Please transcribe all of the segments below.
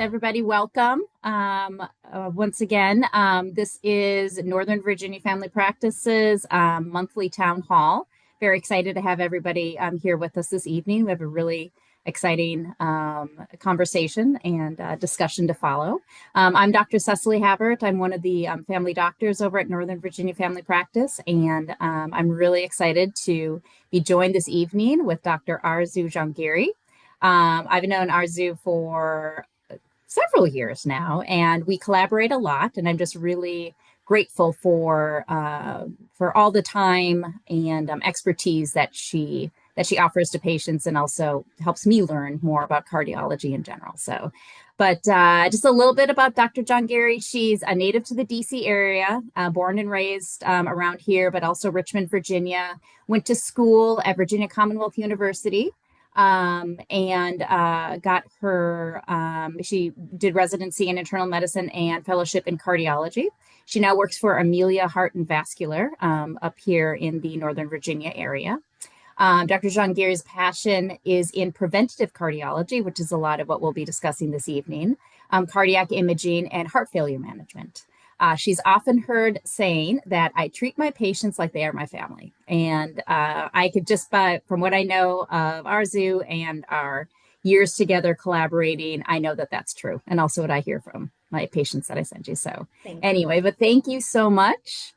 everybody. Welcome. Once again, this is Northern Virginia Family Practices monthly town hall. Very excited to have everybody here with us this evening. We have a really exciting conversation and discussion to follow. I'm Dr. Cecily Havert. I'm one of the family doctors over at Northern Virginia Family Practice, and I'm really excited to be joined this evening with Dr. Arzu Jangiri. I've known Arzu for several years now, and we collaborate a lot. And I'm just really grateful for all the time and expertise that she offers to patients, and also helps me learn more about cardiology in general. So, but just a little bit about Dr. Jangiri. She's a native to the DC area, born and raised around here, but also Richmond, Virginia. Went to school at Virginia Commonwealth University, and got her, she did residency in internal medicine and fellowship in cardiology. She now works for Amelia Heart and Vascular up here in the Northern Virginia area. Dr. Jangiri's passion is in preventative cardiology, which is a lot of what we'll be discussing this evening, cardiac imaging, and heart failure management. She's often heard saying that I treat my patients like they are my family. And I could just, from what I know of Arzu and our years together collaborating, I know that that's true. And also what I hear from my patients that I send you. So anyway, but thank you so much,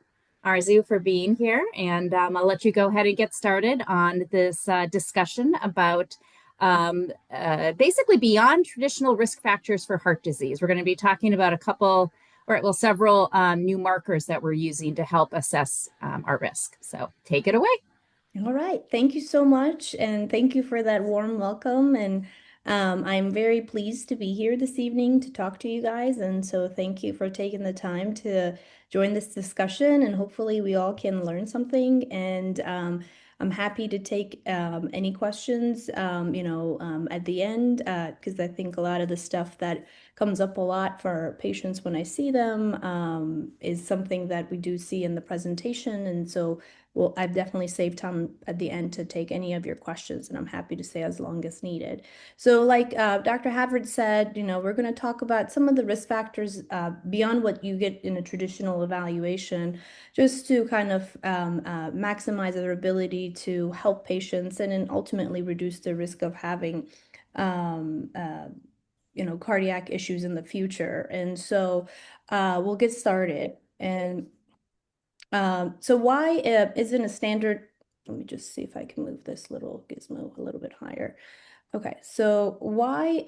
Arzu, for being here. And I'll let you go ahead and get started on this discussion about basically beyond traditional risk factors for heart disease. We're going to be talking about several new markers that we're using to help assess our risk. So take it away. All right. Thank you so much. And thank you for that warm welcome. And I'm very pleased to be here this evening to talk to you guys. And so thank you for taking the time to join this discussion. And hopefully we all can learn something. And I'm happy to take any questions, at the end, because I think a lot of the stuff that comes up a lot for patients when I see them is something that we do see in the presentation. And so well, I've definitely saved time at the end to take any of your questions, and I'm happy to stay as long as needed. So like Dr. Havard said, we're going to talk about some of the risk factors beyond what you get in a traditional evaluation, just to kind of maximize their ability to help patients and then ultimately reduce the risk of having cardiac issues in the future. And so we'll get started. And so why isn't a standard, let me just see if I can move this little gizmo a little bit higher. Okay, so why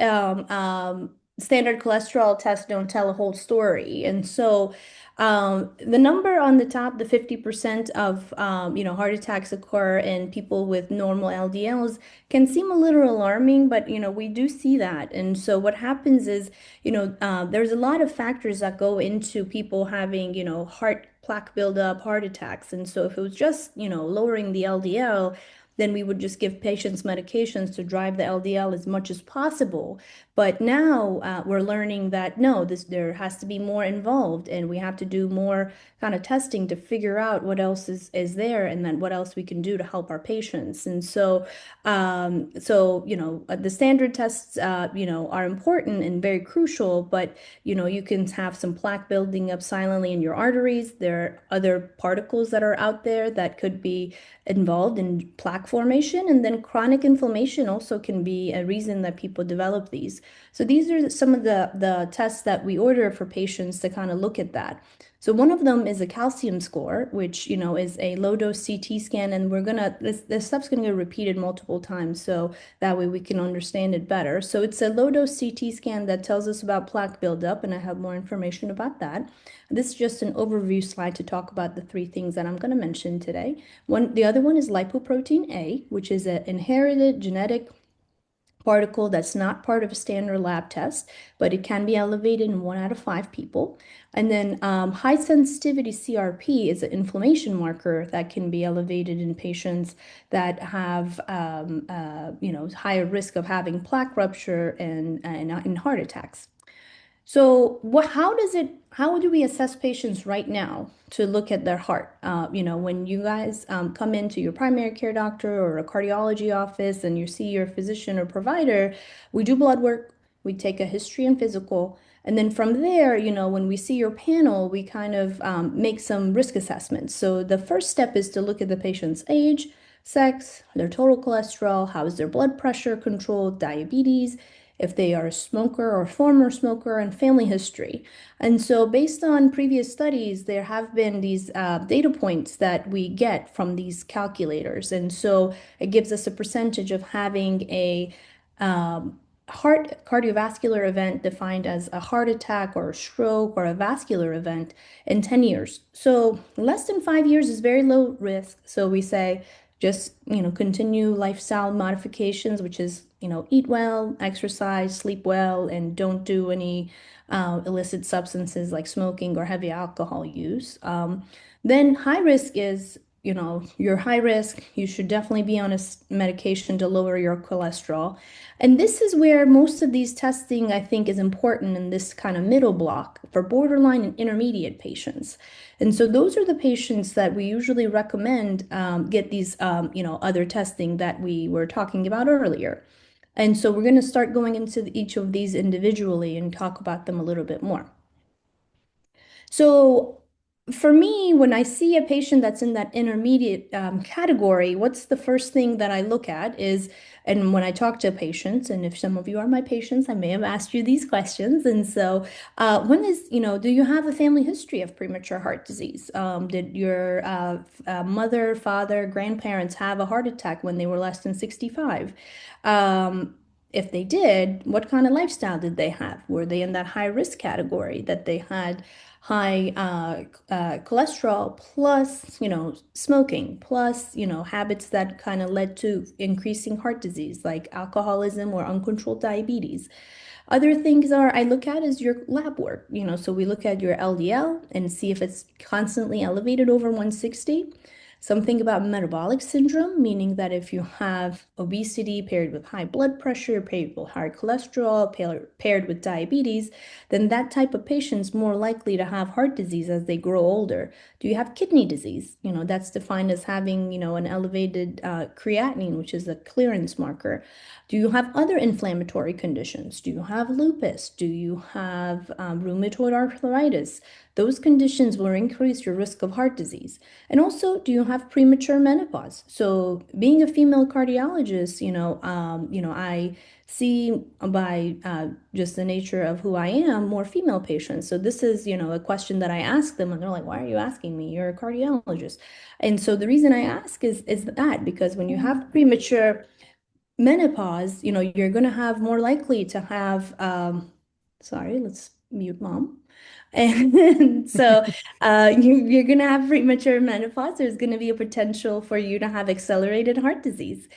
standard cholesterol tests don't tell a whole story? And so the number on the top, the 50% of heart attacks occur in people with normal LDLs can seem a little alarming, but we do see that. And so what happens is, there's a lot of factors that go into people having, heart plaque buildup, heart attacks. And so if it was just, lowering the LDL, then we would just give patients medications to drive the LDL as much as possible. But now we're learning that no, there has to be more involved, and we have to do more kind of testing to figure out what else is there, and then what else we can do to help our patients. And so, the standard tests, are important and very crucial, but you can have some plaque building up silently in your arteries. There are other particles that are out there that could be involved in plaque formation, and then chronic inflammation also can be a reason that people develop these. So these are some of the tests that we order for patients to kind of look at that. So one of them is a calcium score, which is a low dose CT scan, and this stuff's gonna get repeated multiple times, so that way we can understand it better. So it's a low dose CT scan that tells us about plaque buildup, and I have more information about that. This is just an overview slide to talk about the three things that I'm going to mention today. The other one is lipoprotein A, which is an inherited genetic particle that's not part of a standard lab test, but it can be elevated in 1 out of 5 people. And then high sensitivity CRP is an inflammation marker that can be elevated in patients that have higher risk of having plaque rupture and heart attacks. So how do we assess patients right now to look at their heart? When you guys come into your primary care doctor or a cardiology office and you see your physician or provider, we do blood work, We take a history and physical. And then from there, when we see your panel, we kind of make some risk assessments. So the first step is to look at the patient's age, sex, their total cholesterol, how is their blood pressure controlled, diabetes, if they are a smoker or former smoker, and family history. And so, based on previous studies, there have been these data points that we get from these calculators. And so, it gives us a percentage of having a heart cardiovascular event defined as a heart attack or a stroke or a vascular event in 10 years. So, less than 5 years is very low risk. So, we say just, continue lifestyle modifications, which is, eat well, exercise, sleep well, and don't do any illicit substances like smoking or heavy alcohol use. Then high risk is, you're high risk. You should definitely be on a medication to lower your cholesterol. And this is where most of these testing, I think, is important in this kind of middle block for borderline and intermediate patients. And so those are the patients that we usually recommend get these, other testing that we were talking about earlier. And so we're going to start going into each of these individually and talk about them a little bit more. So for me, when I see a patient that's in that intermediate category, what's the first thing that I look at is, and when I talk to patients, and if some of you are my patients, I may have asked you these questions. And so, one is, do you have a family history of premature heart disease? Did your mother, father, grandparents have a heart attack when they were less than 65? If they did, what kind of lifestyle did they have? Were they in that high risk category that they had high cholesterol plus, smoking plus, habits that kind of led to increasing heart disease like alcoholism or uncontrolled diabetes? Other things are I look at is your lab work, so we look at your LDL and see if it's constantly elevated over 160. Something about metabolic syndrome, meaning that if you have obesity paired with high blood pressure, paired with high cholesterol, paired with diabetes, then that type of patient's more likely to have heart disease as they grow older. Do you have kidney disease? That's defined as having, an elevated creatinine, which is a clearance marker. Do you have other inflammatory conditions? Do you have lupus? Do you have rheumatoid arthritis? Those conditions will increase your risk of heart disease. And also, do you have premature menopause? So, being a female cardiologist, I see by just the nature of who I am, more female patients. So this is, a question that I ask them, and they're like, "Why are you asking me? You're a cardiologist." And so the reason I ask is that because when you have premature menopause, you're going to have more likely to have, sorry, let's mute mom. And so you're going to have premature menopause. There's going to be a potential for you to have accelerated heart disease.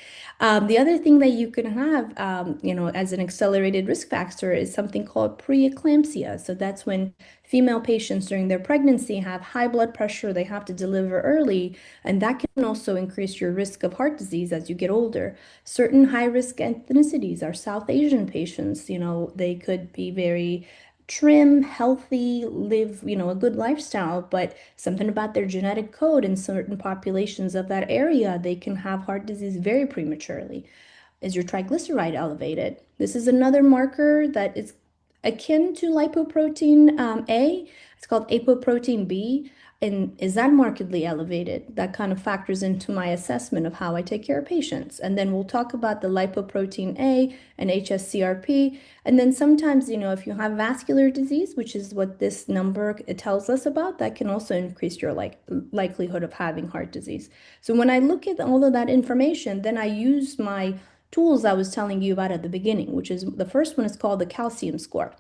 The other thing that you can have, as an accelerated risk factor is something called preeclampsia. So that's when female patients during their pregnancy have high blood pressure, they have to deliver early, and that can also increase your risk of heart disease as you get older. Certain high-risk ethnicities are South Asian patients. They could be very trim, healthy, live, a good lifestyle, but something about their genetic code in certain populations of that area, they can have heart disease very prematurely. Is your triglyceride elevated? This is another marker that is akin to lipoprotein A. It's called apoprotein B. And is that markedly elevated? That kind of factors into my assessment of how I take care of patients. And then we'll talk about the lipoprotein A and HSCRP. And then sometimes, if you have vascular disease, which is what this number it tells us about, that can also increase your likelihood of having heart disease. So when I look at all of that information, then I use my tools I was telling you about at the beginning, which is the first one is called the calcium score.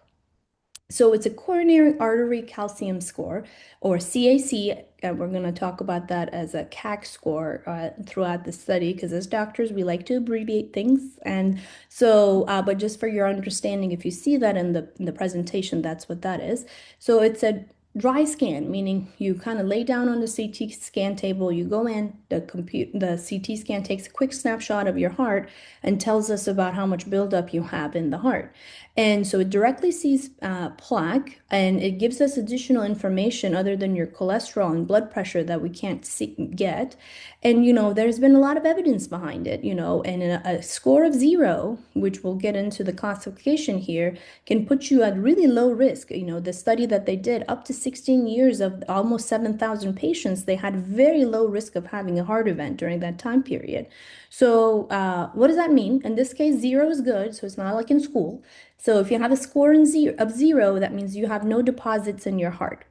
So it's a coronary artery calcium score, or CAC. We're going to talk about that as a CAC score throughout the study because as doctors, we like to abbreviate things. And so, but just for your understanding, if you see that in the presentation, that's what that is. So it's a dry scan, meaning you kind of lay down on the CT scan table, you go in, the CT scan takes a quick snapshot of your heart and tells us about how much buildup you have in the heart. And so it directly sees plaque, and it gives us additional information other than your cholesterol and blood pressure that we can't get. And there's been a lot of evidence behind it, and a score of 0, which we'll get into the classification here, can put you at really low risk. The study that they did, up to 16 years of almost 7,000 patients, they had very low risk of having a heart event during that time period. So, what does that mean? In this case, 0 is good, so it's not like in school. So, if you have a score of 0, that means you have no deposits in your heart.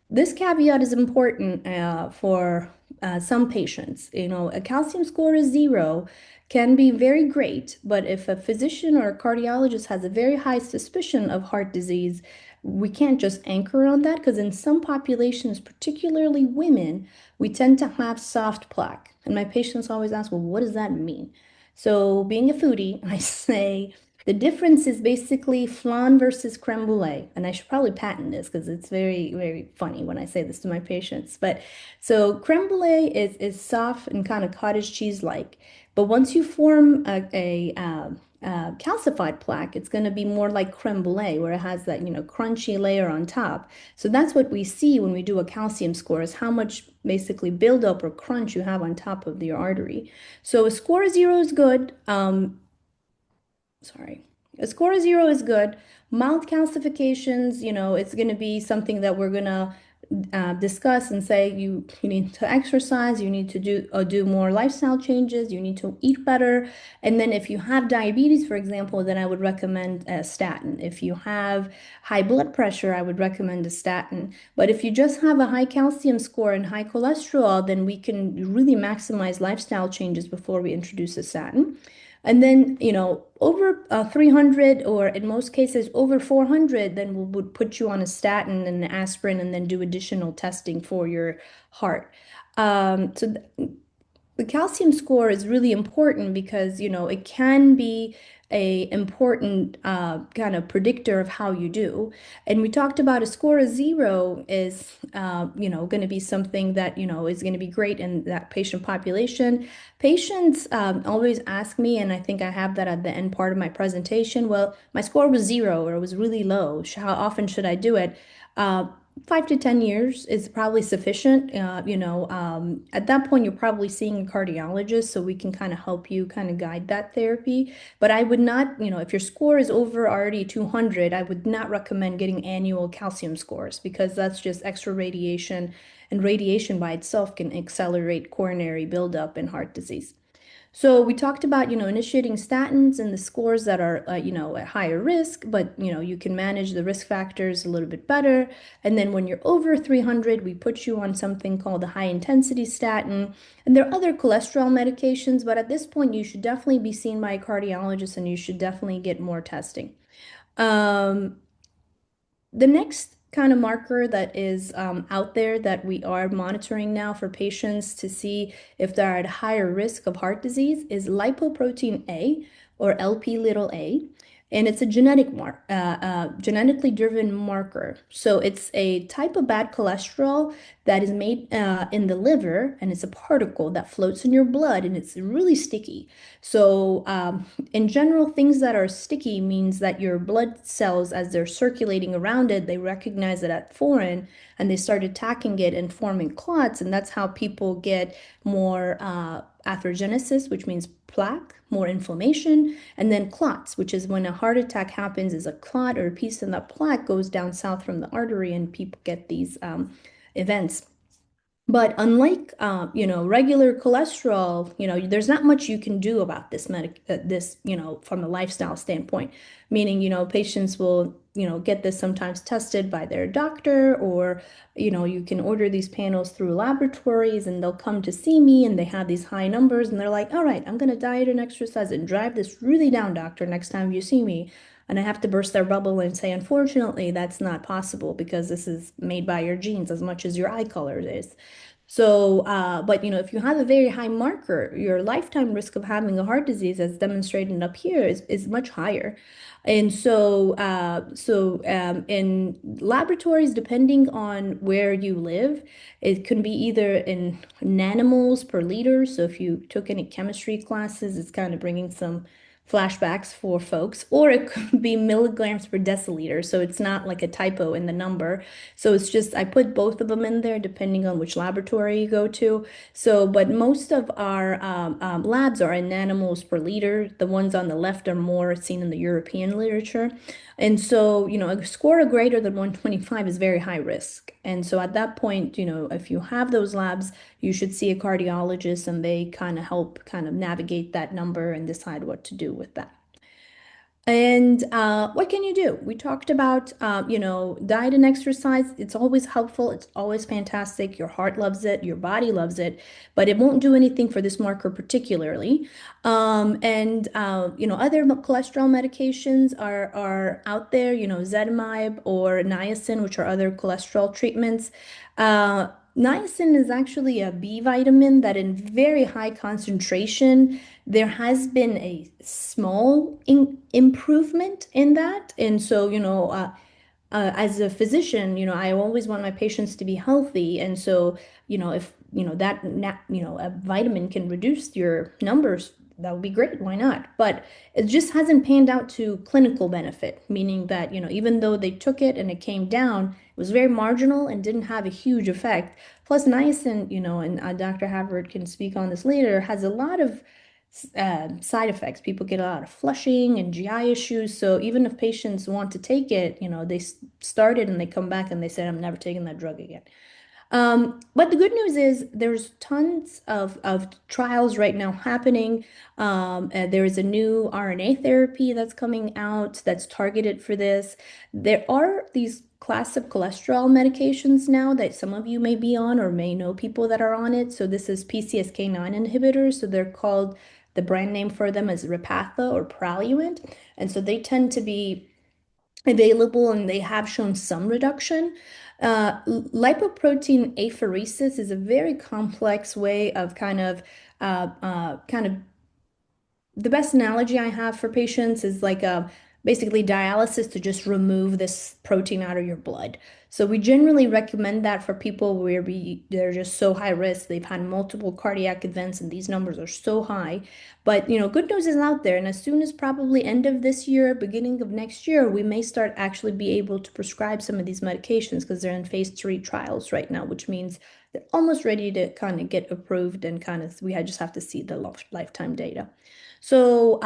This caveat is important for some patients. A calcium score of 0 can be very great, but if a physician or a cardiologist has a very high suspicion of heart disease, we can't just anchor on that because in some populations, particularly women, we tend to have soft plaque. And my patients always ask, well, what does that mean? So, being a foodie, I say, the difference is basically flan versus creme brulee. And I should probably patent this because it's very, very funny when I say this to my patients. But so creme brulee is soft and kind of cottage cheese-like. But once you form calcified plaque, it's going to be more like creme brulee, where it has that, crunchy layer on top. So that's what we see when we do a calcium score, is how much basically buildup or crunch you have on top of your artery. So a score of 0 is good. Sorry. A score of 0 is good. Mild calcifications, it's going to be something that we're going to discuss and say you need to exercise, you need to do more lifestyle changes, you need to eat better. And then if you have diabetes, for example, then I would recommend a statin. If you have high blood pressure, I would recommend a statin. But if you just have a high calcium score and high cholesterol, then we can really maximize lifestyle changes before we introduce a statin. And then, over 300, or in most cases over 400, then we would put you on a statin and an aspirin and then do additional testing for your heart. So the calcium score is really important because, it can be a important kind of predictor of how you do. And we talked about a score of 0 is, going to be something that, is going to be great in that patient population. Patients always ask me, and I think I have that at the end part of my presentation, well, my score was 0 or it was really low. How often should I do it? 5 to 10 years is probably sufficient. At that point, you're probably seeing a cardiologist, so we can kind of help you kind of guide that therapy. But I would not, if your score is over already 200, I would not recommend getting annual calcium scores because that's just extra radiation, and radiation by itself can accelerate coronary buildup and heart disease. So we talked about, initiating statins and the scores that are, at higher risk, but, you can manage the risk factors a little bit better. And then when you're over 300, we put you on something called a high intensity statin. And there are other cholesterol medications, but at this point, you should definitely be seen by a cardiologist and you should definitely get more testing. Um, the next kind of marker that is out there that we are monitoring now for patients to see if they're at higher risk of heart disease is lipoprotein A, or LP little a. And it's a genetically driven marker. So it's a type of bad cholesterol that is made in the liver, and it's a particle that floats in your blood, and it's really sticky. So, in general, things that are sticky means that your blood cells, as they're circulating around it, they recognize it as foreign and they start attacking it and forming clots. And that's how people get more atherogenesis, which means plaque, more inflammation, and then clots, which is when a heart attack happens, is a clot or a piece of that plaque goes down south from the artery, and people get these events. But unlike, regular cholesterol, there's not much you can do about this, from a lifestyle standpoint. Meaning, patients will, get this sometimes tested by their doctor, or, you can order these panels through laboratories, and they'll come to see me, and they have these high numbers, and they're like, all right, I'm going to diet and exercise and drive this really down, doctor, next time you see me. And I have to burst their bubble and say, unfortunately, that's not possible because this is made by your genes as much as your eye color is. So, but if you have a very high marker, your lifetime risk of having a heart disease, as demonstrated up here, is much higher. And so, in laboratories, depending on where you live, it can be either in nanomoles per liter. So, if you took any chemistry classes, it's kind of bringing some flashbacks for folks, or it could be milligrams per deciliter. So, it's not like a typo in the number. So it's just, I put both of them in there depending on which laboratory you go to. So, but most of our labs are in nanomoles per liter. The ones on the left are more seen in the European literature. And so, a score greater than 125 is very high risk. And so at that point, if you have those labs, you should see a cardiologist and they kind of help kind of navigate that number and decide what to do with that. And what can you do? We talked about, diet and exercise. It's always helpful. It's always fantastic. Your heart loves it. Your body loves it, but it won't do anything for this marker particularly. Other cholesterol medications are out there, Zetamib or niacin, which are other cholesterol treatments. Niacin is actually a B vitamin that in very high concentration there has been a small improvement in that. And so, as a physician, I always want my patients to be healthy. And so, if, a vitamin can reduce your numbers, that would be great. Why not? But it just hasn't panned out to clinical benefit, meaning that, even though they took it and it came down, it was very marginal and didn't have a huge effect. Plus, niacin, and Dr. Havard can speak on this later, has a lot of side effects. People get a lot of flushing and GI issues. So even if patients want to take it, they start it and they come back and they say, I'm never taking that drug again. But the good news is there's tons of trials right now happening. There is a new RNA therapy that's coming out that's targeted for this. There are these class of cholesterol medications now that some of you may be on or may know people that are on it. So this is PCSK9 inhibitors. So they're called, the brand name for them is Repatha or Praluent. And so they tend to be available and they have shown some reduction. Lipoprotein apheresis is a very complex way of kind of the best analogy I have for patients is like basically dialysis to just remove this protein out of your blood. So we generally recommend that for people where they're just so high risk. They've had multiple cardiac events and these numbers are so high. But good news is out there. And as soon as probably end of this year, beginning of next year, we may start actually be able to prescribe some of these medications because they're in phase 3 trials right now, which means they're almost ready to kind of get approved and just have to see the lifetime data. So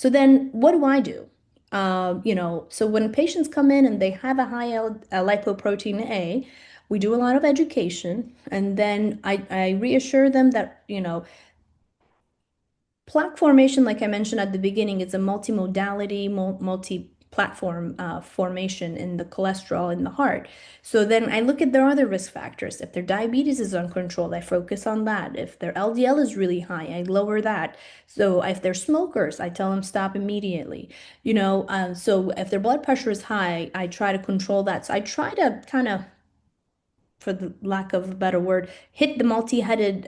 then what do I do? So when patients come in and they have a high lipoprotein A, we do a lot of education, and then I reassure them that, plaque formation, like I mentioned at the beginning, is a multimodality, multi-platform formation in the cholesterol in the heart. So then I look at their other risk factors. If their diabetes is uncontrolled, I focus on that. If their LDL is really high, I lower that. So if they're smokers, I tell them stop immediately. So if their blood pressure is high, I try to control that. So I try to kind of, for the lack of a better word, hit the multi-headed,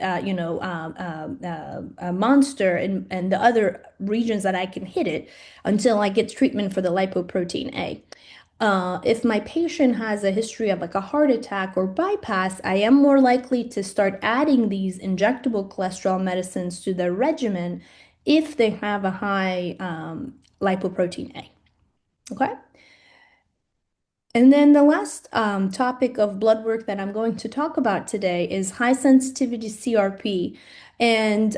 monster and the other regions that I can hit it until I get treatment for the lipoprotein A. If my patient has a history of like a heart attack or bypass, I am more likely to start adding these injectable cholesterol medicines to their regimen if they have a high lipoprotein A. Okay. And then the last topic of blood work that I'm going to talk about today is high sensitivity CRP. And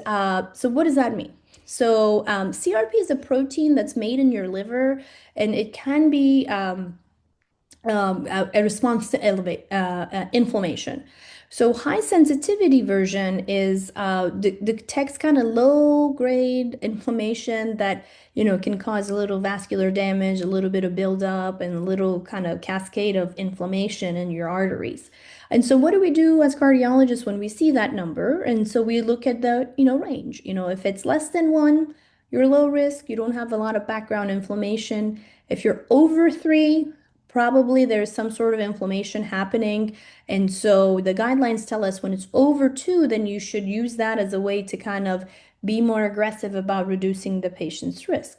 so what does that mean? So CRP is a protein that's made in your liver, and it can be a response to elevate inflammation. So high sensitivity version is detects kind of low grade inflammation that can cause a little vascular damage, a little bit of buildup, and a little kind of cascade of inflammation in your arteries. And so what do we do as cardiologists when we see that number? And so we look at the range. If it's less than 1, you're low risk. You don't have a lot of background inflammation. If you're over 3, probably there's some sort of inflammation happening. And so the guidelines tell us when it's over 2, then you should use that as a way to kind of be more aggressive about reducing the patient's risk.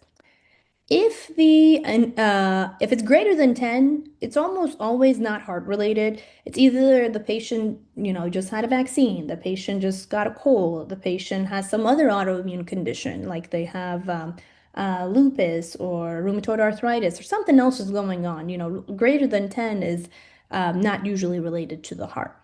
If it's greater than 10, it's almost always not heart related. It's either the patient, just had a vaccine, the patient just got a cold, the patient has some other autoimmune condition, like they have lupus or rheumatoid arthritis or something else is going on. Greater than 10 is not usually related to the heart.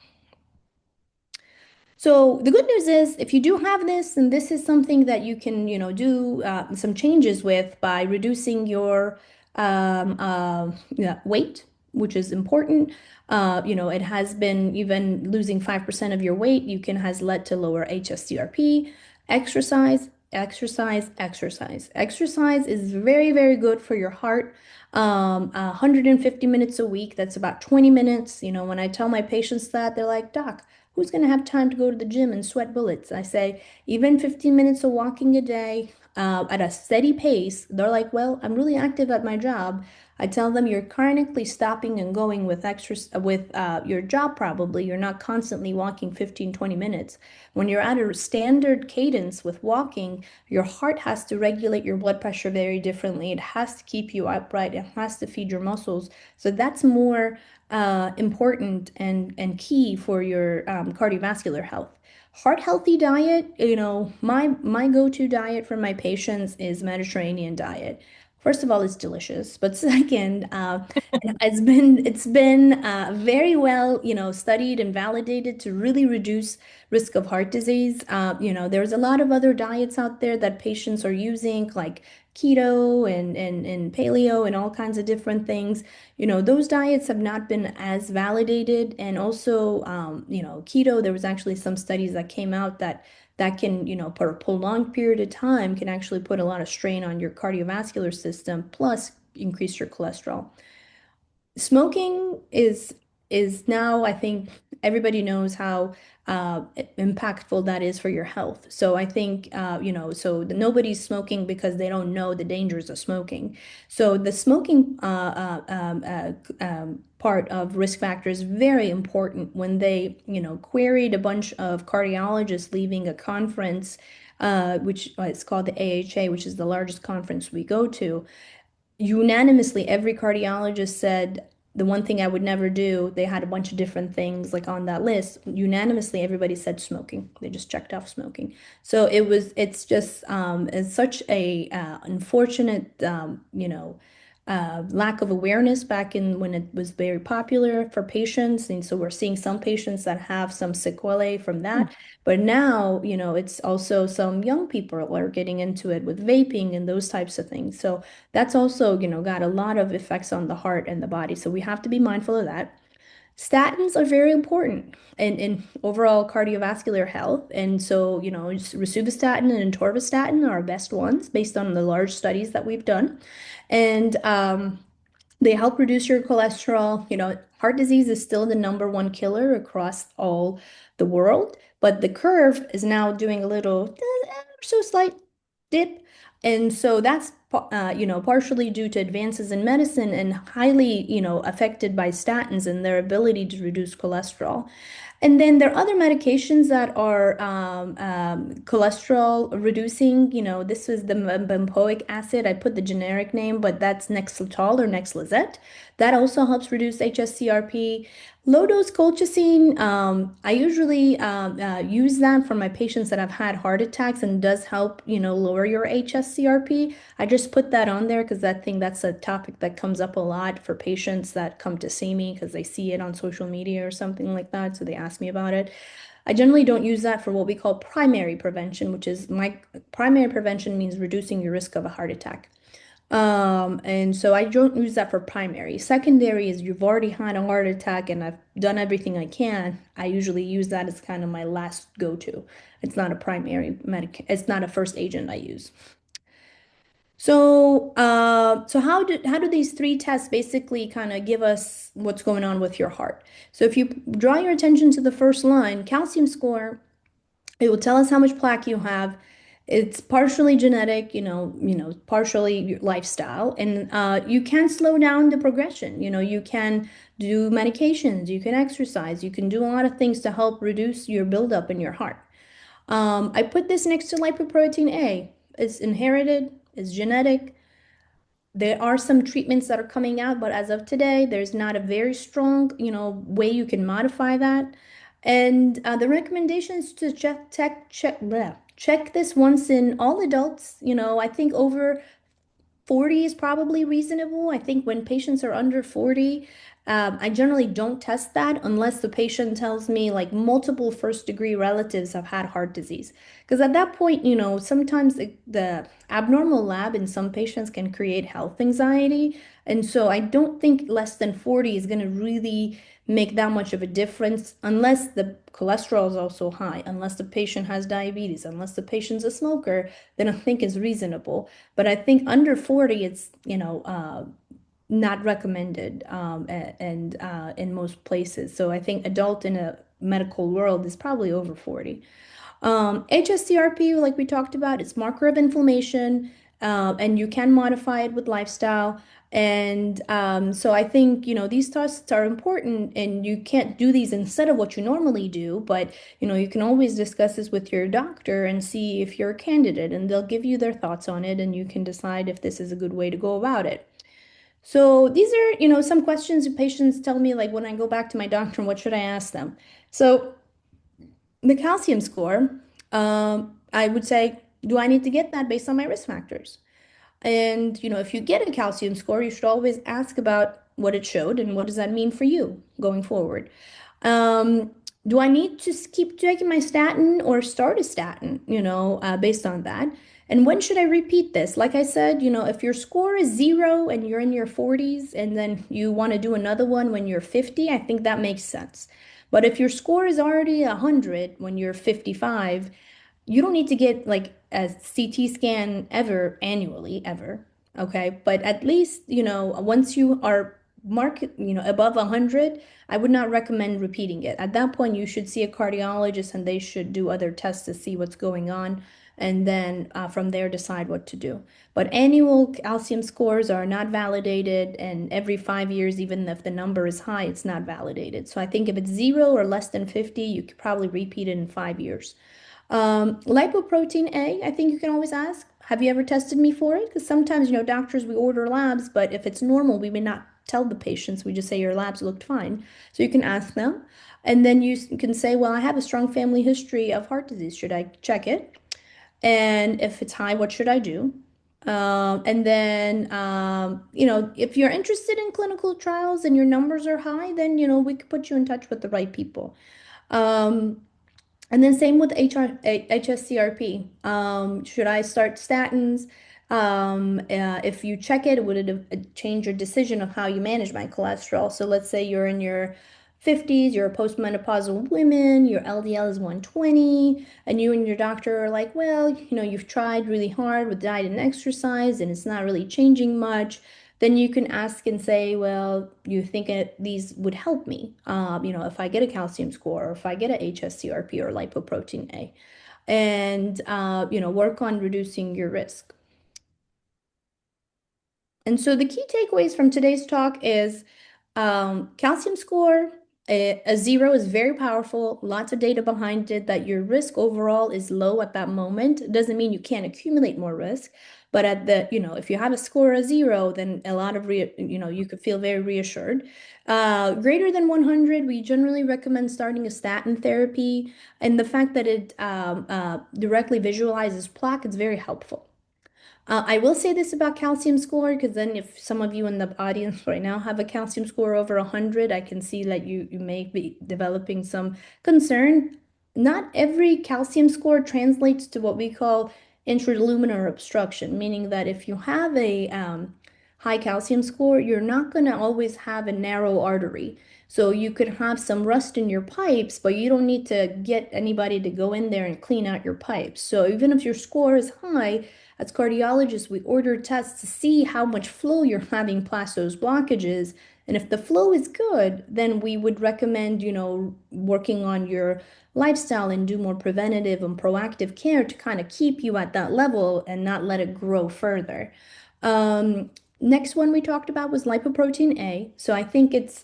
So the good news is if you do have this, and this is something that you can, do some changes with by reducing your yeah, weight, which is important. It has been even losing 5% of your weight, has led to lower HSCRP. Exercise, exercise, exercise. Exercise is very, very good for your heart. 150 minutes a week, that's about 20 minutes. When I tell my patients that, they're like, Doc, who's going to have time to go to the gym and sweat bullets? I say, even 15 minutes of walking a day at a steady pace. They're like, well, I'm really active at my job. I tell them you're chronically stopping and going with your job probably. You're not constantly walking 15, 20 minutes. When you're at a standard cadence with walking, your heart has to regulate your blood pressure very differently. It has to keep you upright. It has to feed your muscles. So that's more important and key for your cardiovascular health. Heart healthy diet, my go-to diet for my patients is Mediterranean diet. First of all, it's delicious, but second, it's been very well, studied and validated to really reduce risk of heart disease. There's a lot of other diets out there that patients are using, like keto and paleo and all kinds of different things. Those diets have not been as validated. And also, keto, there was actually some studies that came out that can, for a prolonged period of time, can actually put a lot of strain on your cardiovascular system, plus increase your cholesterol. Smoking is now, I think everybody knows how impactful that is for your health. So I think nobody's smoking because they don't know the dangers of smoking. So the smoking part of risk factor is very important. When they queried a bunch of cardiologists leaving a conference, which is called the AHA, which is the largest conference we go to, unanimously, every cardiologist said the one thing I would never do. They had a bunch of different things like on that list. Unanimously, everybody said smoking. They just checked off smoking. So it's just, it's such a unfortunate, lack of awareness back in when it was very popular for patients. And so we're seeing some patients that have some sequelae from that. But now, it's also some young people are getting into it with vaping and those types of things. So that's also, got a lot of effects on the heart and the body. So we have to be mindful of that. Statins are very important in overall cardiovascular health. And so, rosuvastatin and atorvastatin are our best ones based on the large studies that we've done. And they help reduce your cholesterol. Heart disease is still the number one killer across all the world, but the curve is now doing a little, so slight dip. And so that's, partially due to advances in medicine and highly, affected by statins and their ability to reduce cholesterol. And then there are other medications that are cholesterol reducing. This is the bempoic acid. I put the generic name, but that's Nexletol or Nexlizet. That also helps reduce HSCRP. Low dose colchicine, I usually use that for my patients that have had heart attacks and does help, lower your HSCRP. I just put that on there because I think that's a topic that comes up a lot for patients that come to see me because they see it on social media or something like that. So they ask me about it. I generally don't use that for what we call primary prevention, which is my primary prevention means reducing your risk of a heart attack. And so I don't use that for primary. Secondary is you've already had a heart attack and I've done everything I can. I usually use that as kind of my last go-to. It's not a primary it's not a first agent I use. So how do these three tests basically kind of give us what's going on with your heart? So if you draw your attention to the first line, calcium score, it will tell us how much plaque you have. It's partially genetic, partially your lifestyle, and you can slow down the progression. You can do medications, you can exercise, you can do a lot of things to help reduce your buildup in your heart. I put this next to lipoprotein A. It's inherited, it's genetic. There are some treatments that are coming out, but as of today, there's not a very strong, way you can modify that. And the recommendation is to check this once in all adults. I think over 40 is probably reasonable. I think when patients are under 40, I generally don't test that unless the patient tells me like multiple first degree relatives have had heart disease. Because at that point, sometimes the abnormal lab in some patients can create health anxiety. And so I don't think less than 40 is going to really make that much of a difference unless the cholesterol is also high, unless the patient has diabetes, unless the patient's a smoker, then I think is reasonable. But I think under 40, it's, not recommended and in most places. So I think adult in a medical world is probably over 40. HSCRP, like we talked about, it's marker of inflammation, and you can modify it with lifestyle. And so I think, these tests are important and you can't do these instead of what you normally do, but, you can always discuss this with your doctor and see if you're a candidate and they'll give you their thoughts on it and you can decide if this is a good way to go about it. So these are, some questions patients tell me, like when I go back to my doctor, what should I ask them? So the calcium score, I would say, do I need to get that based on my risk factors? And, if you get a calcium score, you should always ask about what it showed and what does that mean for you going forward. Um, do I need to keep taking my statin or start a statin, based on that? And when should I repeat this? Like I said, if your score is 0 and you're in your 40s and then you want to do another one when you're 50, I think that makes sense. But if your score is already 100 when you're 55, you don't need to get like a CT scan ever annually, ever. Okay. But at least, once you are above 100, I would not recommend repeating it. At that point, you should see a cardiologist and they should do other tests to see what's going on. And then from there, decide what to do. But annual calcium scores are not validated. And every 5 years, even if the number is high, it's not validated. So I think if it's 0 or less than 50, you could probably repeat it in 5 years. Lipoprotein A, I think you can always ask, have you ever tested me for it? Because sometimes, doctors, we order labs, but if it's normal, we may not tell the patients. We just say your labs looked fine. So you can ask them. And then you can say, well, I have a strong family history of heart disease. Should I check it? And if it's high, what should I do? And then, if you're interested in clinical trials and your numbers are high, then, we could put you in touch with the right people. Um, and then same with HSCRP. Should I start statins? If you check it, would it change your decision of how you manage my cholesterol? So let's say you're in your 50s, you're a postmenopausal woman, your LDL is 120, and you and your doctor are like, well, you've tried really hard with diet and exercise, and it's not really changing much. Then you can ask and say, well, you think these would help me, if I get a calcium score or if I get a HSCRP or lipoprotein A, and, work on reducing your risk. And so the key takeaways from today's talk is calcium score, a 0 is very powerful, lots of data behind it that your risk overall is low at that moment. It doesn't mean you can't accumulate more risk, but if you have a score of 0, then a lot of, you could feel very reassured. Greater than 100, we generally recommend starting a statin therapy, and the fact that it directly visualizes plaque is very helpful. I will say this about calcium score, because then if some of you in the audience right now have a calcium score over 100, I can see that you may be developing some concern. Not every calcium score translates to what we call intraluminal obstruction, meaning that if you have a high calcium score, you're not going to always have a narrow artery. So you could have some rust in your pipes, but you don't need to get anybody to go in there and clean out your pipes. So even if your score is high, as cardiologists, we order tests to see how much flow you're having past those blockages And if the flow is good, then we would recommend, working on your lifestyle and do more preventative and proactive care to kind of keep you at that level and not let it grow further. Um, Next one we talked about was lipoprotein A. So I think it's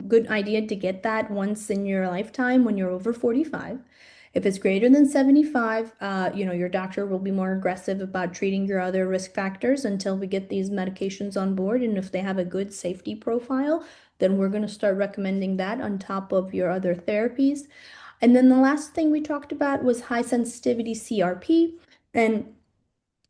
good idea to get that once in your lifetime when you're over 45. If it's greater than 75, your doctor will be more aggressive about treating your other risk factors until we get these medications on board. And if they have a good safety profile, then we're going to start recommending that on top of your other therapies. And then the last thing we talked about was high sensitivity CRP. And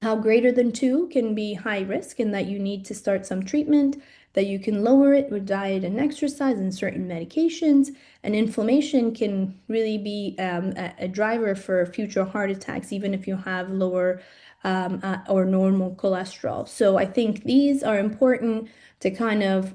how greater than 2 can be high risk and that you need to start some treatment, that you can lower it with diet and exercise and certain medications. And inflammation can really be a driver for future heart attacks, even if you have lower or normal cholesterol. So I think these are important to kind of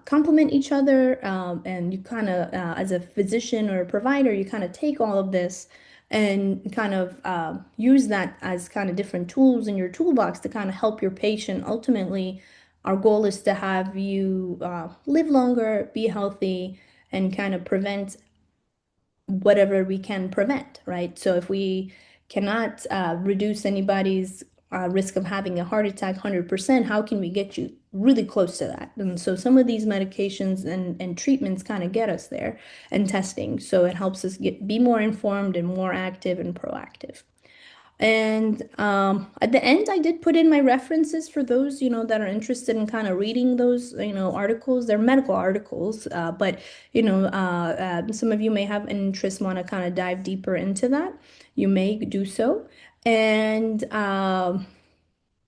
complement each other. And you kind of, as a physician or a provider, you kind of take all of this and kind of use that as kind of different tools in your toolbox to kind of help your patient. Ultimately, our goal is to have you live longer, be healthy, and kind of prevent whatever we can prevent, right? So if we cannot reduce anybody's risk of having a heart attack 100%, how can we get you really close to that? And so some of these medications and treatments kind of get us there and testing. So it helps us be more informed and more active and proactive. And at the end, I did put in my references for those, that are interested in kind of reading those, articles. They're medical articles, but, some of you may have an interest, want to kind of dive deeper into that. You may do so. And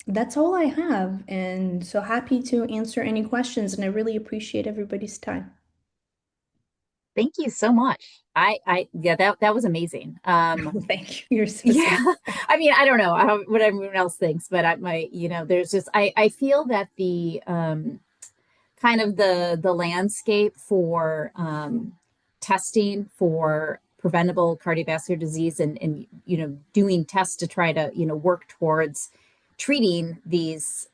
that's all I have. And so happy to answer any questions. And I really appreciate everybody's time. Thank you so much. Yeah, that was amazing. Thank you. You're so Yeah, sweet. I mean, I don't know what everyone else thinks, but there's just, I feel that the, kind of the landscape for testing for preventable cardiovascular disease and doing tests to try to work towards treating these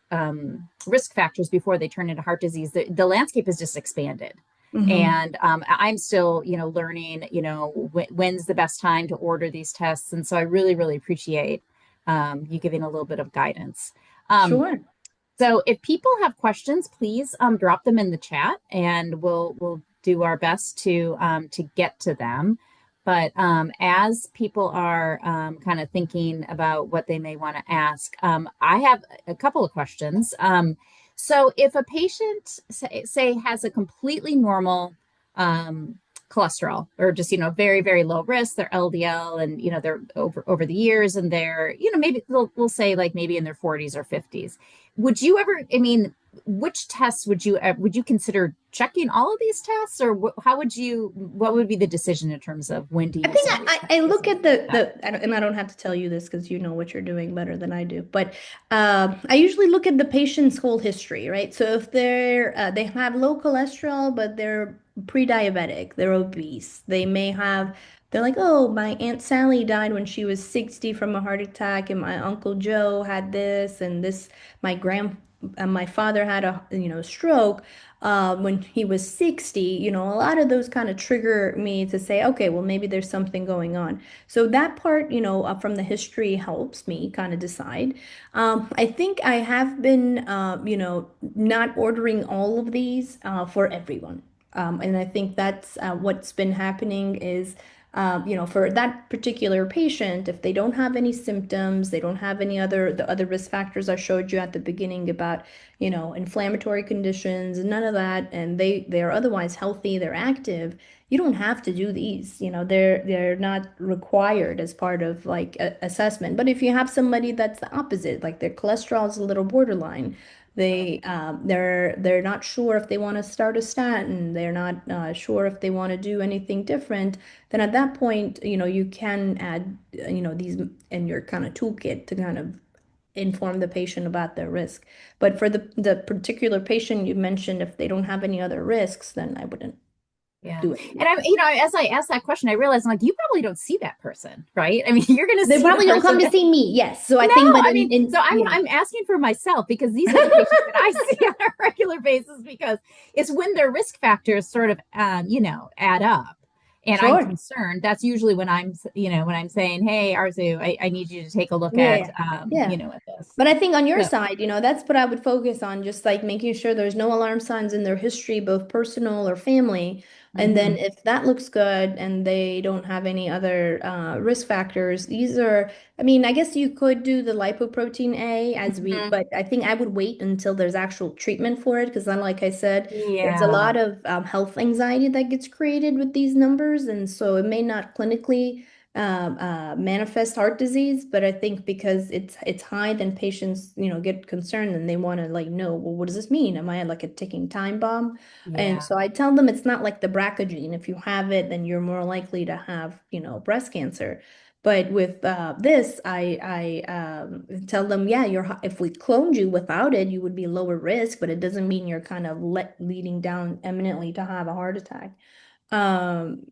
risk factors before they turn into heart disease. The landscape has just expanded. Hmm. And I'm still, learning, when's the best time to order these tests. And so I really, really appreciate you giving a little bit of guidance. Um, Sure. so if people have questions, please drop them in the chat, and we'll do our best to get to them. But as people are kind of thinking about what they may want to ask, I have a couple of questions. So if a patient say has a completely normal um, cholesterol, or just very very low risk, their LDL, and they're over the years, and they're maybe we'll say like maybe in their 40s or 50s, would you ever, I mean, which tests would you consider checking all of these tests, or how would what would be the decision in terms of when to I use think some of these I tests look and at things like that? and I don't have to tell you this because you know what you're doing better than I do, but I usually look at the patient's whole history, right? So if they have low cholesterol, but they're pre-diabetic, they're obese, they're like, oh, my Aunt Sally died when she was 60 from a heart attack, and my Uncle Joe had this, and this, my grand, my father had a, stroke when he was 60, a lot of those kind of trigger me to say, okay, well, maybe there's something going on. So that part, from the history helps me kind of decide. I think I have been, not ordering all of these for everyone. And I think that's what's been happening is, for that particular patient, if they don't have any symptoms, they don't have the other risk factors I showed you at the beginning about, inflammatory conditions, none of that, and they're otherwise healthy, they're active, you don't have to do these. They're not required as part of like assessment. But if you have somebody that's the opposite, like their cholesterol is a little borderline, they're not sure if they want to start a statin, they're not sure if they want to do anything different, then at that point, you can add, these in your kind of toolkit to kind of inform the patient about their risk. But for the particular patient you mentioned, if they don't have any other risks, then I wouldn't. Yeah. do And anything. I'm, as I asked that question, I realized I'm like, you probably don't see that person, right? I mean, you're going to They see the probably don't come person. to see me, yes. So I No, think, but I mean, so yeah. I'm asking for myself because these are the patients that I see on a regular basis because it's when their risk factors sort of add up. And I'm Sure. concerned. That's usually when when I'm saying, "Hey, Arzu, I need you to take a look at, Yeah. Yeah. at this." But I think on your So, side, that's what I would focus on, just like making sure there's no alarm signs in their history, both personal or family. And then hmm if that looks good and they don't have any other risk factors, these are, I mean, I guess you could do the lipoprotein A hmm but I think I would wait until there's actual treatment for it because then, like I said, there's a yeah, lot of health anxiety that gets created with these numbers. And so it may not clinically manifest heart disease, but I think because it's high, then patients, get concerned and they want to like know, well, what does this mean? Am I like a ticking time bomb? And yeah, so I tell them it's not like the BRCA gene. If you have it, then you're more likely to have, breast cancer. But with this, I tell them, yeah, if we cloned you without it, you would be lower risk, but it doesn't mean you're kind of leading down eminently to have a heart attack. Um,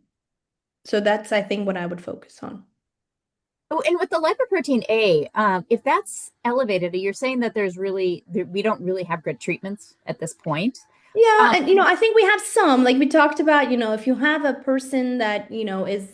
so that's, I think, what I would focus on. Oh, and with the lipoprotein A, if that's elevated, you're saying that we don't really have good treatments at this point. Yeah, Um, and I think we have some, like we talked about, if you have a person that, is,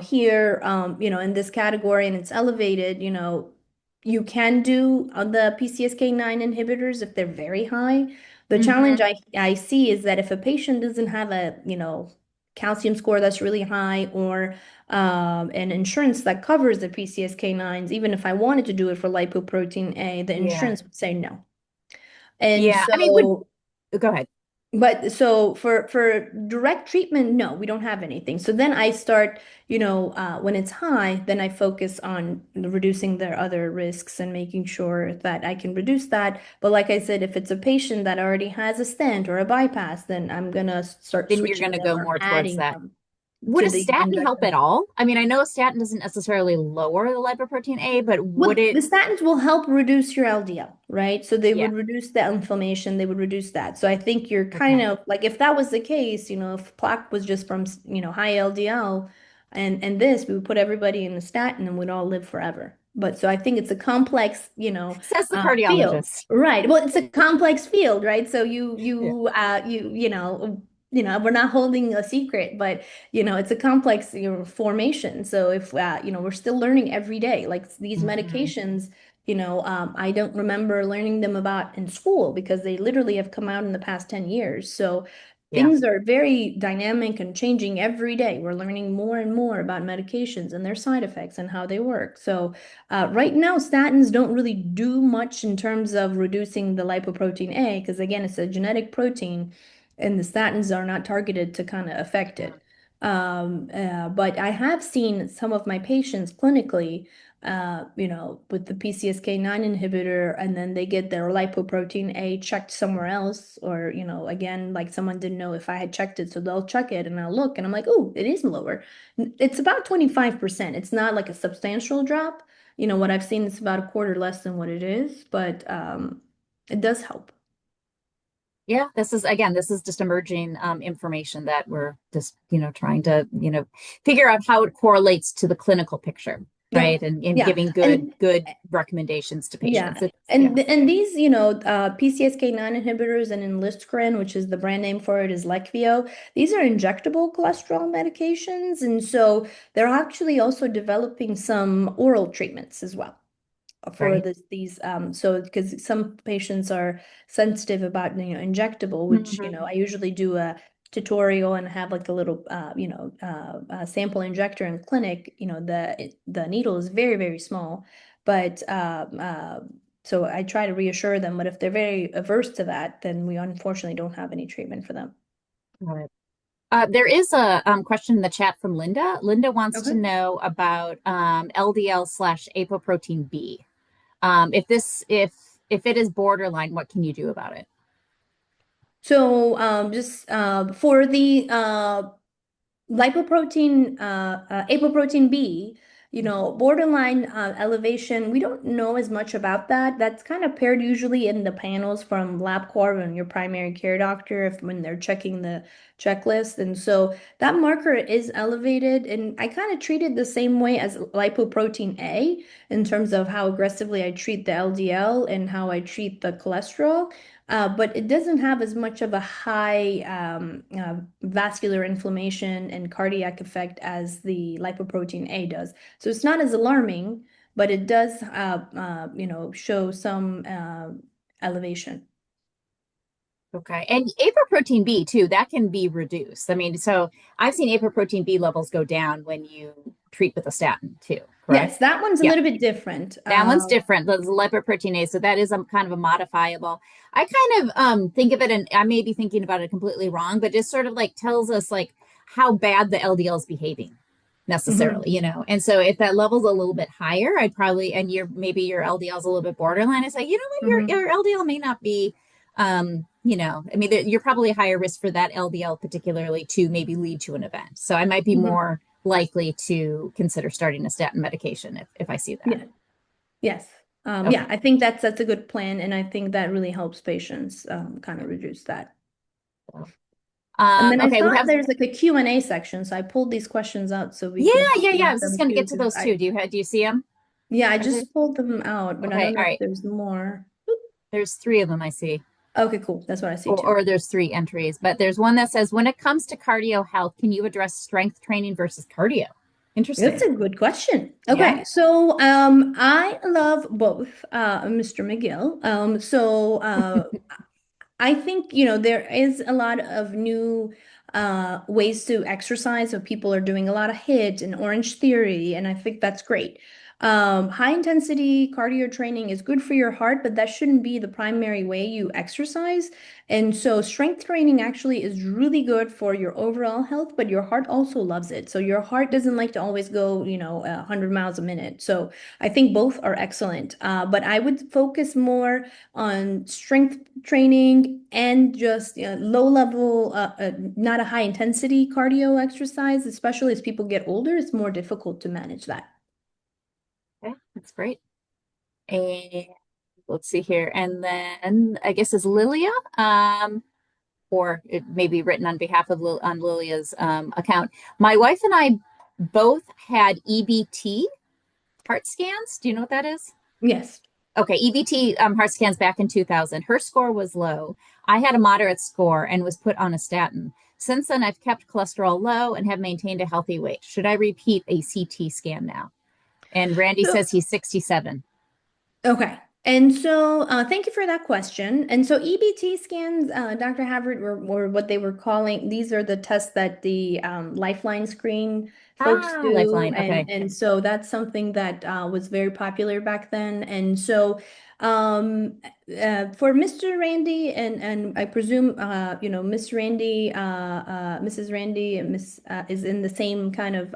here, in this category and it's elevated, you can do the PCSK9 inhibitors if they're very high. The challenge mhm, I see is that if a patient doesn't have a, calcium score that's really high or an insurance that covers the PCSK9s, even if I wanted to do it for lipoprotein A, the yeah, insurance would say no. And yeah. I mean, would so go ahead. but so for direct treatment, no, we don't have anything. So then I start, when it's high, then I focus on reducing their other risks and making sure that I can reduce that. But like I said, if it's a patient that already has a stent or a bypass, then I'm gonna start Then you're going switching to them go or more towards adding that. them Would to a the statin help injection. at all? I mean, I know a statin doesn't necessarily lower the lipoprotein A, but would Well, it? the statins will help reduce your LDL, right? So they Yeah. would reduce the inflammation, they would reduce that. So I think you're kind Okay. of like if that was the case, if plaque was just from, high LDL and this, we would put everybody in the statin and we'd all live forever. But so I think it's a complex, Says the field. cardiologist. Right. Well, it's a complex field, right? So Yeah. we're not holding a secret, but it's a complex, formation. So if we're still learning every day, like these hmm medications, I don't remember learning them about in school because they literally have come out in the past 10 years. So Yeah. things are very dynamic and changing every day. We're learning more and more about medications and their side effects and how they work. So right now, statins don't really do much in terms of reducing the lipoprotein A because again, it's a genetic protein and the statins are not targeted to kind of affect Yeah. it. But I have seen some of my patients clinically, with the PCSK9 inhibitor, and then they get their lipoprotein A checked somewhere else, or, again, like someone didn't know if I had checked it, so they'll check it and I'll look and I'm like, oh, it is lower. It's about 25%. It's not like a substantial drop. What I've seen is about a quarter less than what it is, but it does help. Yeah, this is just emerging information that we're just, trying to, figure out how it correlates to the clinical picture, Yeah. right? And Yeah. giving And good recommendations to yeah. patients. It's, And these, PCSK9 inhibitors and enlistcrin, which is the brand name for it, is Leqvio. These are injectable cholesterol medications. And so they're actually also developing some oral treatments as well for right. these so because some patients are sensitive about injectable, which hmm I usually do a tutorial and have like a little sample injector in clinic. The needle is very, very small, but so I try to reassure them, but if they're very averse to that, then we unfortunately don't have any treatment for them. Got it. There is a question in the chat from Linda. Linda wants to Okay. know about LDL/apoprotein B. If it is borderline, what can you do about it? So just for the lipoprotein, apoprotein B, Borderline elevation, we don't know as much about that. That's kind of paired usually in the panels from LabCorp and your primary care doctor if when they're checking the checklist. And so that marker is elevated, and I kind of treat it the same way as lipoprotein A in terms of how aggressively I treat the LDL and how I treat the cholesterol. But it doesn't have as much of a high vascular inflammation and cardiac effect as the lipoprotein A does. So it's not as alarming, but it does, show some elevation. Okay. And apoprotein B too, that can be reduced. I mean, so I've seen apoprotein B levels go down when you treat with a statin too, Yes, correct? that one's a Yeah. little bit different. That one's different. The lipoproteinase, so that is a kind of a modifiable. I kind of think of it, and I may be thinking about it completely wrong, but just sort of like tells us like how bad the LDL is behaving Mhm, necessarily, And so if that level's a little bit higher, I'd probably, and maybe your LDL is a little bit borderline. I say, you know what, mhm, your LDL may not be, I mean, you're probably a higher risk for that LDL particularly to maybe lead to an event. So I might be mhm. more likely to consider starting a statin medication if I see that. Yeah, yes. Okay. Yeah, I think that's a good plan, and I think that really helps patients kind of reduce that. And then I Okay, we saw have, there's like a Q&A section, so I pulled these questions out so we yeah, could yeah, yeah. I read was just them going to too. get to those too. Do you see them? Yeah, I Are there? just pulled them out, but I Okay, don't know all if right. there's more. There's three of them I see, Okay, cool. That's what I see too. or there's three entries, but there's one that says, when it comes to cardio health, can you address strength training versus cardio? That's Interesting. a good question. Yeah. Okay, so I love both, Mr. McGill. I think, there is a lot of new ways to exercise. So people are doing a lot of HIIT and Orange Theory, and I think that's great. High intensity cardio training is good for your heart, but that shouldn't be the primary way you exercise. And so strength training actually is really good for your overall health, but your heart also loves it. So your heart doesn't like to always go, 100 miles a minute. So I think both are excellent. But I would focus more on strength training and just low level, not a high intensity cardio exercise, especially as people get older, it's more difficult to manage that. Okay, that's great. And let's see here. And then I guess is Lilia, or it may be written on behalf of on Lilia's account. My wife and I both had EBT heart scans. Do you know what that is? Yes. Okay, EBT heart scans back in 2000. Her score was low. I had a moderate score and was put on a statin. Since then, I've kept cholesterol low and have maintained a healthy weight. Should I repeat a CT scan now? And Randy So says he's 67. Okay. And so, thank you for that question. And so, EBT scans, Dr. Havard, were what they were calling. These are the tests that the Lifeline screen folks Ah, do, Lifeline. and Okay. so that's something that was very popular back then. And so, for Mr. Randy, and I presume, Miss Randy, Mrs. Randy, and Miss is in the same kind of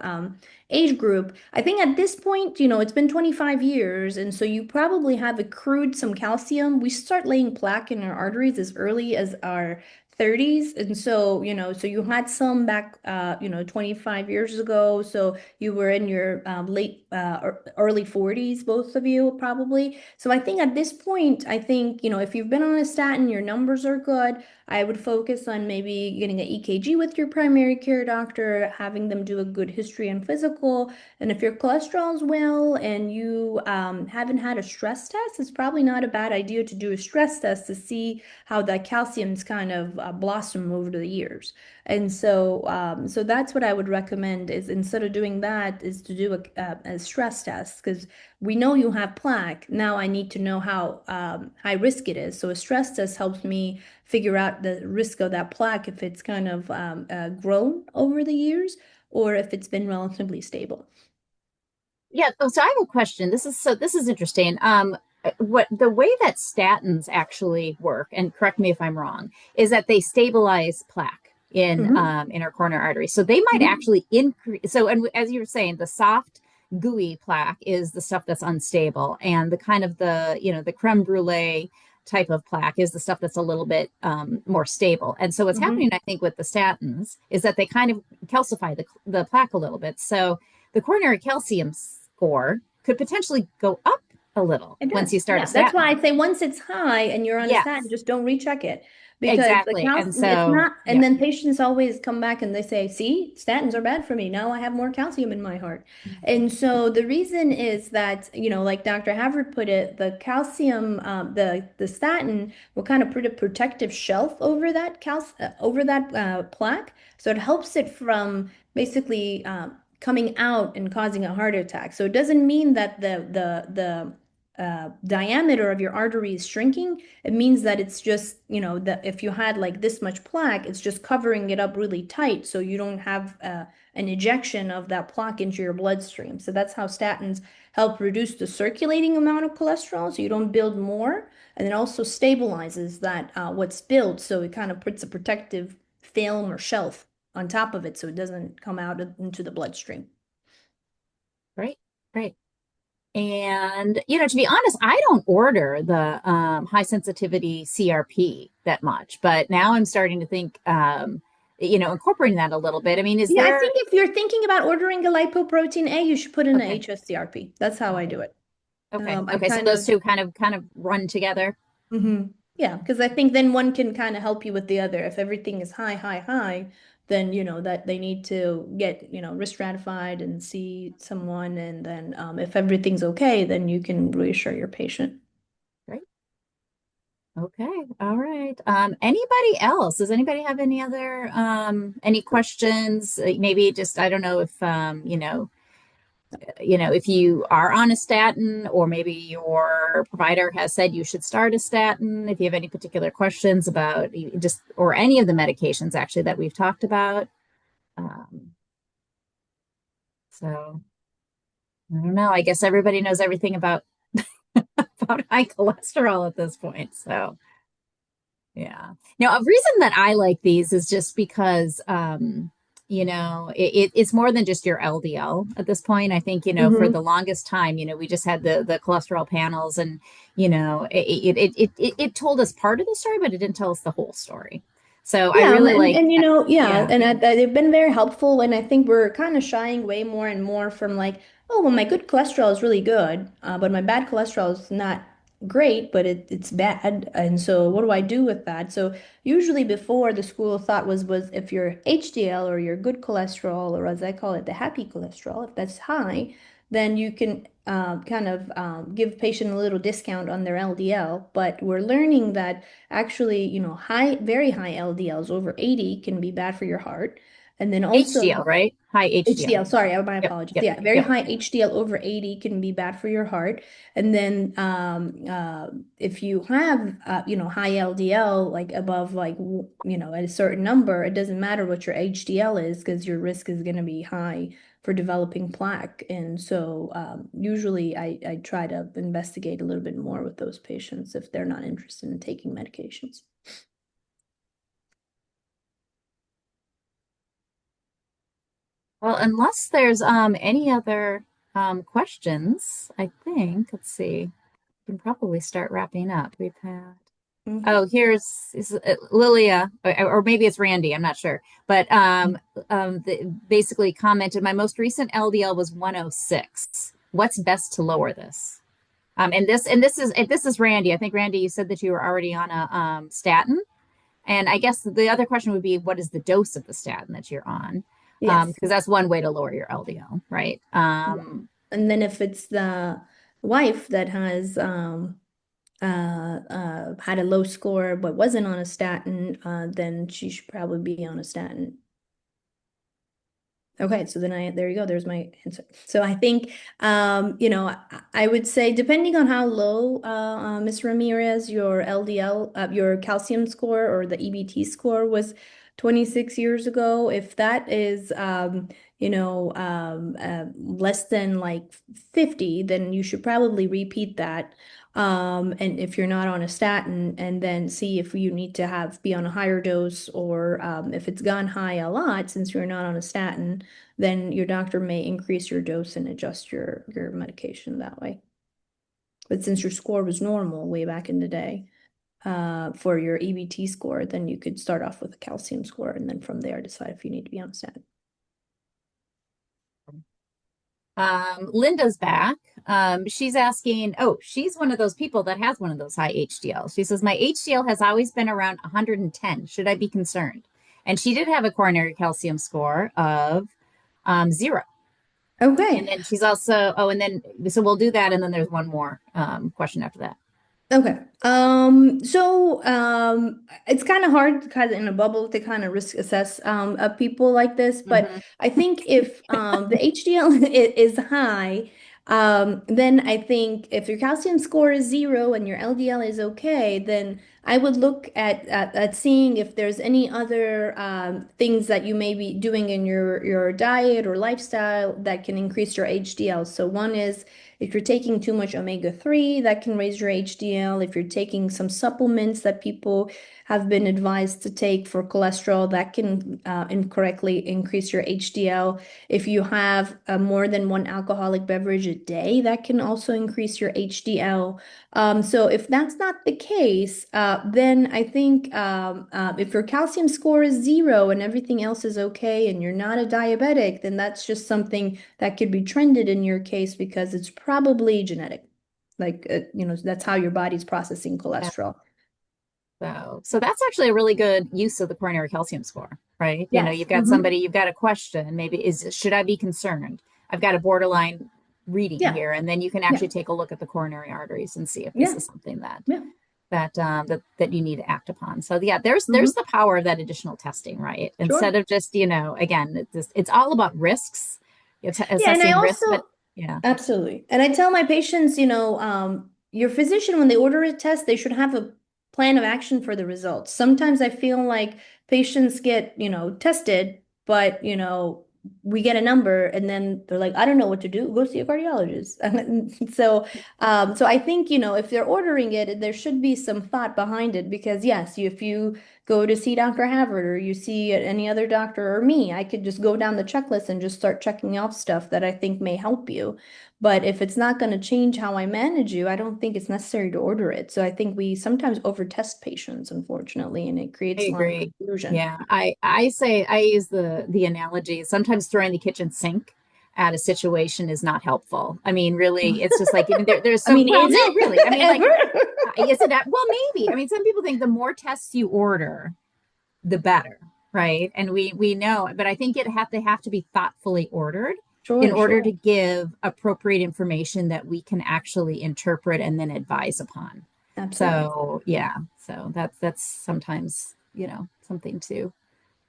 age group. I think at this point, it's been 25 years, and so you probably have accrued some calcium. We start laying plaque in our arteries as early as our 30s. And so, so you had some back, 25 years ago. So you were in your late, early 40s, both of you probably. So I think at this point, I think, if you've been on a statin, your numbers are good. I would focus on maybe getting an EKG with your primary care doctor, having them do a good history and physical. And if your cholesterol's well and you haven't had a stress test, it's probably not a bad idea to do a stress test to see how that calcium's kind of blossom over the years. And so, so that's what I would recommend is instead of doing that, is to do a stress test because we know you have plaque. Now I need to know how high risk it is. So a stress test helps me figure out the risk of that plaque if it's kind of grown over the years or if it's been relatively stable. Yeah. So I have a question. This is interesting. What the way that statins actually work, and correct me if I'm wrong, is that they stabilize plaque Hmm. in our coronary artery. So they might Hmm. actually increase. So, and as you were saying, the soft, gooey plaque is the stuff that's unstable, and the kind of the creme brulee type of plaque is the stuff that's a little bit more stable. And so what's happening, Hmm. I think, with the statins is that they kind of calcify the plaque a little bit. So the coronary calcium score could potentially go up a little It once does. you start a Yeah. That's why statin. I say once it's high and you're on a statin, Yes, just don't recheck it because the exactly. And calcium, it's so, not, and yeah. then patients always come back and they say, see, statins are bad for me. Now I have more calcium in my heart. And so the reason is that, like Dr. Havard put it, the calcium, the statin will kind of put a protective shelf over that over that plaque. So it helps it from basically coming out and causing a heart attack. So it doesn't mean that the diameter of your artery is shrinking. It means that it's just, that if you had like this much plaque, it's just covering it up really tight so you don't have an ejection of that plaque into your bloodstream. So that's how statins help reduce the circulating amount of cholesterol so you don't build more. And it also stabilizes that what's built. So it kind of puts a protective film or shelf on top of it so it doesn't come out into the bloodstream. Right, right. And, to be honest, I don't order the high sensitivity CRP that much, but now I'm starting to think, incorporating that a little bit. I mean, is Yeah, I there, think if you're thinking about ordering a lipoprotein A, you should put in the okay, HSCRP. That's how I okay, do it. okay, I okay. So kind those of, two kind of run together. yeah, because I think then one can kind of help you with the other. If everything is high, high, high, then that they need to get, risk stratified and see someone. And then if everything's okay, then you can reassure your patient. Right. Okay. All right. Anybody else? Does anybody have any questions? Maybe just, I don't know if, if you are on a statin or maybe your provider has said you should start a statin, if you have any particular questions about just, or any of the medications actually that we've talked about. Um, so I don't know. I guess everybody knows everything about, about high cholesterol at this point. So. Yeah. Now, a reason that I like these is just because, it's more than just your LDL at this point. I think, for the Hmm. longest time, we just had the cholesterol panels and, it told us part of the story, but it didn't tell us the whole story. So I Yeah, really like, and yeah, yeah, and they've been very helpful, and I think we're kind of shying away more and more from like, oh, well, my good cholesterol is really good, but my bad cholesterol is not great, but it's bad, and so what do I do with that? So usually before the school of thought was if your HDL or your good cholesterol, or as I call it, the happy cholesterol, if that's high, then you can kind of give patient a little discount on their LDL, but we're learning that actually, very high LDLs over 80 can be bad for your heart. And then also HDL, right? High HDL. HDL, sorry, my Yep, apologies. yep, Yeah, very yep. high HDL over 80 can be bad for your heart. And then if you have high LDL like above like at a certain number, it doesn't matter what your HDL is because your risk is going to be high for developing plaque. And so usually I try to investigate a little bit more with those patients if they're not interested in taking medications. Well, unless there's any other questions, I think, let's see, we can probably start wrapping up. We've had Mhm. Oh, here's is Lilia, or maybe it's Randy. I'm not sure, but basically commented, my most recent LDL was 106. What's best to lower this? And this is Randy. I think Randy, you said that you were already on a statin, and I guess the other question would be, what is the dose of the statin that you're on? Yes. Because that's one way to lower your LDL, right? Yeah. And then if it's the wife that has had a low score but wasn't on a statin, then she should probably be on a statin. Okay, so then there you go. There's my answer. So I think, I would say depending on how low, Ms. Ramirez, your LDL, your calcium score or the EBT score was 26 years ago, if that is, less than like 50, then you should probably repeat that. And if you're not on a statin, and then see if you need to be on a higher dose, or if it's gone high a lot since you're not on a statin, then your doctor may increase your dose and adjust your medication that way. But since your score was normal way back in the day, for your EBT score, then you could start off with a calcium score and then from there decide if you need to be on a statin. Linda's back. She's asking, oh, she's one of those people that has one of those high HDLs. She says, my HDL has always been around 110. Should I be concerned? And she did have a coronary calcium score of 0. And Okay. then she's also, oh, and then, so we'll do that. And then there's one more question after that. Okay. It's kind of hard kind of in a bubble to kind of risk assess people like this, but Hmm. I think if the HDL is high, then I think if your calcium score is 0 and your LDL is okay, then I would look at seeing if there's any other things that you may be doing in your diet or lifestyle that can increase your HDL. So one is if you're taking too much omega-3, that can raise your HDL. If you're taking some supplements that people have been advised to take for cholesterol, that can incorrectly increase your HDL. If you have more than one alcoholic beverage a day, that can also increase your HDL. So if that's not the case, then I think if your calcium score is 0 and everything else is okay and you're not a diabetic, then that's just something that could be trended in your case because it's probably genetic. Like, that's how your body's processing Yeah. cholesterol. So that's actually a really good use of the coronary calcium score, right? You know, Yes. you've got somebody, you've got a question, maybe should I be concerned? I've got a borderline reading Yeah. here, and then you can Yeah. actually take a look at the coronary arteries and see if this Yeah. is something that Yeah. that you need to act upon. So yeah, there's Hmm. the power of that additional testing, right? Instead Sure. of just, again, it's all about risks, Yeah. And I assessing risks, but also, yeah, absolutely. And I tell my patients, your physician, when they order a test, they should have a plan of action for the results. Sometimes I feel like patients get, tested, but, we get a number and then they're like, I don't know what to do. Go see a cardiologist. So I think, if they're ordering it, there should be some thought behind it because yes, if you go to see Dr. Havard or you see any other doctor or me, I could just go down the checklist and just start checking off stuff that I think may help you. But if it's not going to change how I manage you, I don't think it's necessary to order it. So I think we sometimes overtest patients, unfortunately, and it I creates a lot of agree. confusion. Yeah, I say I use the analogy. Sometimes throwing the kitchen sink at a situation is not helpful. I mean, really, it's just like, there's I some. mean, Well, is no, really. I it mean, like, ever? is it that? Well, maybe. I mean, some people think the more tests you order, the better, right? And we know, but I think they have to be thoughtfully ordered in Sure, order to sure. give appropriate information that we can actually interpret and then advise upon. Absolutely. So yeah, so that's sometimes, something to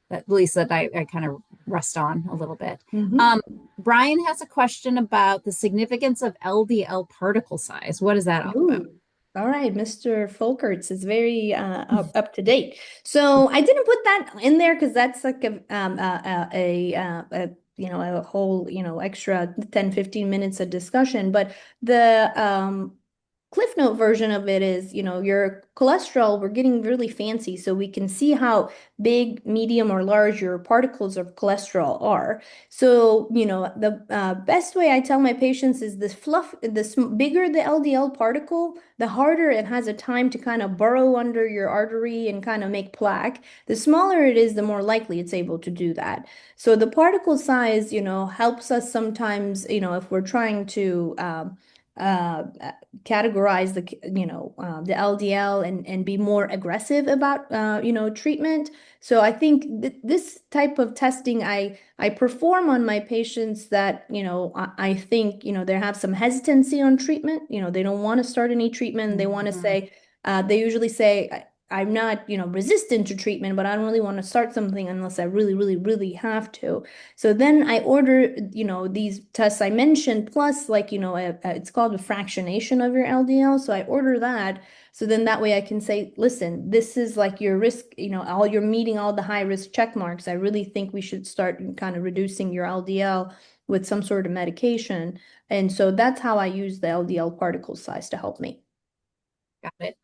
that at least that I kind of rest on a little bit. Hmm. Um, Brian has a question about the significance of LDL particle size. What is that all about? Ooh. All right, Mr. Folkerts is very up to date. So I didn't put that in there because that's like a whole extra 10-15 minutes of discussion. But the Cliff Note version of it is, your cholesterol, we're getting really fancy so we can see how big, medium, or large your particles of cholesterol are. So, the best way I tell my patients is bigger the LDL particle, the harder it has a time to kind of burrow under your artery and kind of make plaque. The smaller it is, the more likely it's able to do that. So the particle size, helps us sometimes, if we're trying to uh, categorize the LDL and be more aggressive about treatment. So I think this type of testing I perform on my patients that I think they have some hesitancy on treatment. They don't want to start any treatment. They want to Mhm. say they usually say I'm not resistant to treatment, but I don't really want to start something unless I really, really, really have to. So then I order, these tests I mentioned, plus like, it's called a fractionation of your LDL. So I order that. So then that way I can say, listen, this is like your risk, all you're meeting all the high risk check marks. I really think we should start kind of reducing your LDL with some sort of medication. And so that's how I use the LDL particle size to help me. Got it.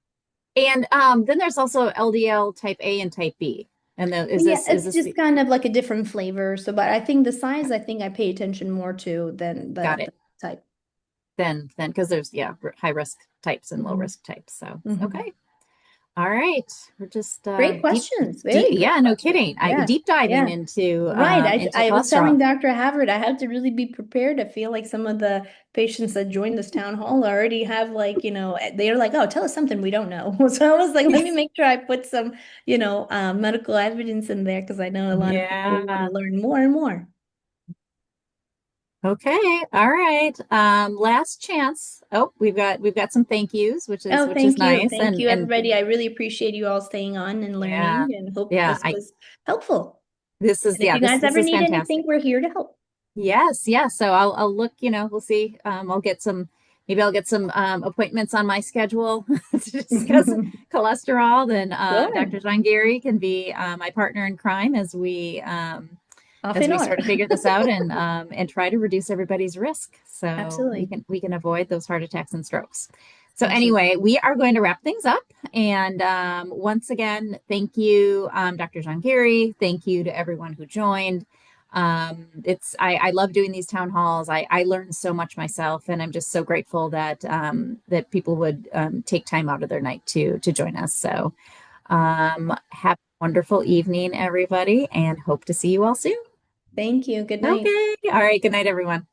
And then there's also LDL type A and type B. And the, Yeah, is it's this just kind of like a different flavor. So, but I think the size, I think I pay attention more to than got the it? type. Then because there's high risk types and low Hmm. risk types. So Hmm. okay. All right. We're just Great questions. deep, Very great yeah, no questions. kidding. Yeah. Deep diving Yeah. Right. into I was telling cholesterol. Dr. Havard I had to really be prepared. I feel like some of the patients that joined this town hall already have like, they're like, oh, tell us something we don't know. So I was like, let me make sure I put some, medical evidence in there because I know a lot of people want Yeah. to learn more and more. Okay. All right. Last chance. Oh, we've got some thank yous, Oh, which is thank you. nice. Thank you, And everybody. I really appreciate you all staying on and yeah, learning and hope yeah. this I was helpful. this is And if yeah, you guys this ever is need anything, fantastic. we're here to help. Yes, yes. So I'll look, we'll see. I'll get some, maybe I'll get some appointments on my schedule to discuss cholesterol. Then Sure. Dr. John Gary can be my partner in crime Off as and we on. sort of figure this out and try to reduce everybody's risk so Absolutely. we can avoid those heart attacks and strokes. So Absolutely. anyway, we are going to wrap things up. And once again, thank you, Dr. John Gary. Thank you to everyone who joined. I love doing these town halls. I learned so much myself, and I'm just so grateful that that people would take time out of their night to join us. So have a wonderful evening, everybody, and hope to see you all soon. Thank you. Good night. Okay. All right. Good night, everyone.